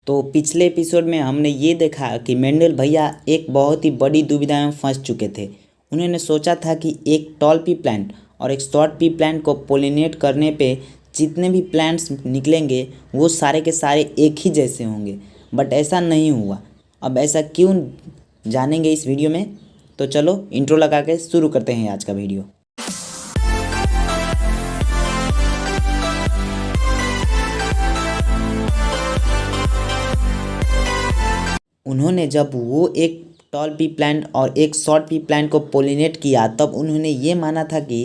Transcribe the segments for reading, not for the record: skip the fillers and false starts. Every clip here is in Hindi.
तो पिछले एपिसोड में हमने ये देखा कि मेंडल भैया एक बहुत ही बड़ी दुविधा में फंस चुके थे। उन्होंने सोचा था कि एक टॉल पी प्लांट और एक शॉर्ट पी प्लांट को पोलिनेट करने पे जितने भी प्लांट्स निकलेंगे वो सारे के सारे एक ही जैसे होंगे, बट ऐसा नहीं हुआ। अब ऐसा क्यों जानेंगे इस वीडियो में। तो चलो इंट्रो लगा के शुरू करते हैं आज का वीडियो। उन्होंने जब वो एक टॉल पी प्लांट और एक शॉर्ट पी प्लांट को पोलिनेट किया तब उन्होंने ये माना था कि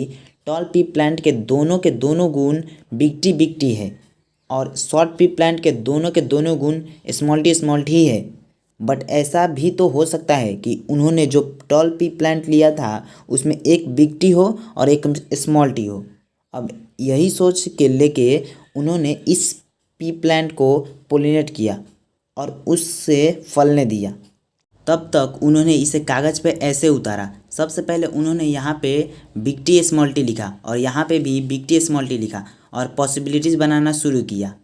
टॉल पी प्लांट के दोनों गुण बिग टी है और शॉर्ट पी प्लांट के दोनों गुण स्मॉल टी है। बट ऐसा भी तो हो सकता है कि उन्होंने जो टॉल पी प्लांट लिया था उसमें एक बिग टी हो और एक स्मॉल टी हो। अब यही सोच के लेके उन्होंने इस पी प्लांट को पोलिनेट किया और उससे फलने दिया। तब तक उन्होंने इसे कागज़ पे ऐसे उतारा। सबसे पहले उन्होंने यहाँ पे बिग टी स्मॉल टी लिखा और यहाँ पे भी बिग टी स्मॉल टी लिखा और पॉसिबिलिटीज़ बनाना शुरू किया।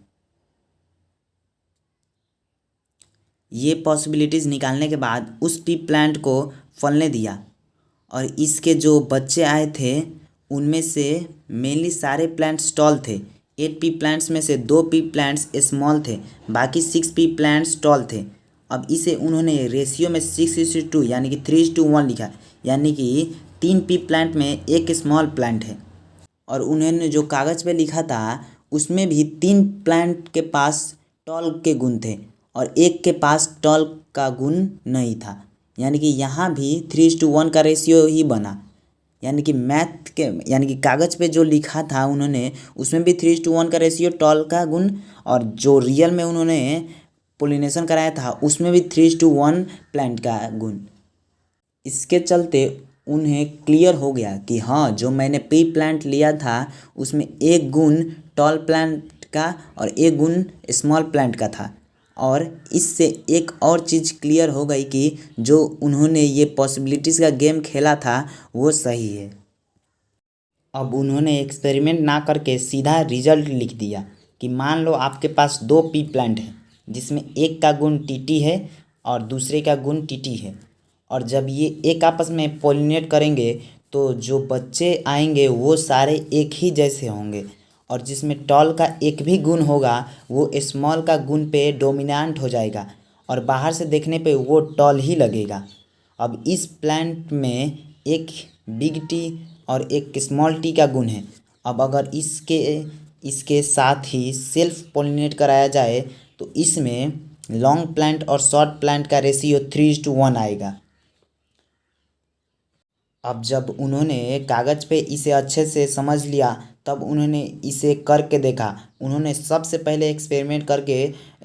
ये पॉसिबिलिटीज़ निकालने के बाद उस पी प्लांट को फलने दिया और इसके जो बच्चे आए थे उनमें से मेनली सारे प्लांट्स टॉल थे। 8 पी प्लांट्स में से 2 पी प्लांट्स स्मॉल थे, बाकी 6 पी प्लांट्स टॉल थे। अब इसे उन्होंने रेशियो में 6:2 यानी कि 3:1 लिखा, यानी कि 3 पी प्लांट में एक स्मॉल प्लांट है। और उन्होंने जो कागज़ पे लिखा था उसमें भी 3 प्लांट के पास टॉल के गुण थे और एक के पास टॉल का गुण नहीं था, यानी कि यहाँ भी 3:1 का रेशियो ही बना। यानी कि कागज़ पे जो लिखा था उन्होंने उसमें भी 3:1 का रेशियो टॉल का गुण और जो रियल में उन्होंने पोलिनेशन कराया था उसमें भी 3:1 प्लांट का गुण। इसके चलते उन्हें क्लियर हो गया कि हाँ, जो मैंने पी प्लांट लिया था उसमें एक गुण टॉल प्लांट का और एक गुण स्मॉल प्लांट का था। और इससे एक और चीज़ क्लियर हो गई कि जो उन्होंने ये पॉसिबिलिटीज़ का गेम खेला था वो सही है। अब उन्होंने एक्सपेरिमेंट ना करके सीधा रिजल्ट लिख दिया कि मान लो आपके पास 2 पी प्लांट हैं जिसमें एक का गुण टीटी है और दूसरे का गुण टीटी है, और जब ये एक आपस में पोलिनेट करेंगे तो जो बच्चे आएंगे वो सारे एक ही जैसे होंगे और जिसमें टॉल का एक भी गुण होगा वो स्मॉल का गुण पे डोमिनेंट हो जाएगा और बाहर से देखने पे वो टॉल ही लगेगा। अब इस प्लांट में एक बिग टी और एक स्मॉल टी का गुण है। अब अगर इसके साथ ही सेल्फ पोलिनेट कराया जाए तो इसमें लॉन्ग प्लांट और शॉर्ट प्लांट का रेशियो 3:1 आएगा। अब जब उन्होंने कागज़ पे इसे अच्छे से समझ लिया तब उन्होंने इसे करके देखा। उन्होंने सबसे पहले एक्सपेरिमेंट करके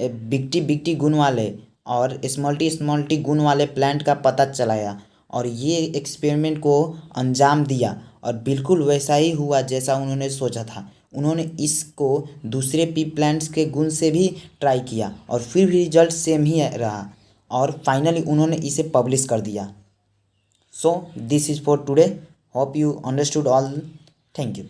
बिग टी गुण वाले और स्मॉल टी गुण वाले प्लांट का पता चलाया और ये एक्सपेरिमेंट को अंजाम दिया और बिल्कुल वैसा ही हुआ जैसा उन्होंने सोचा था। उन्होंने इसको दूसरे पी प्लांट्स के गुण से भी ट्राई किया और फिर भी रिजल्ट सेम ही रहा और फाइनली उन्होंने इसे पब्लिश कर दिया। So this is for today. Hope you understood all. Thank you.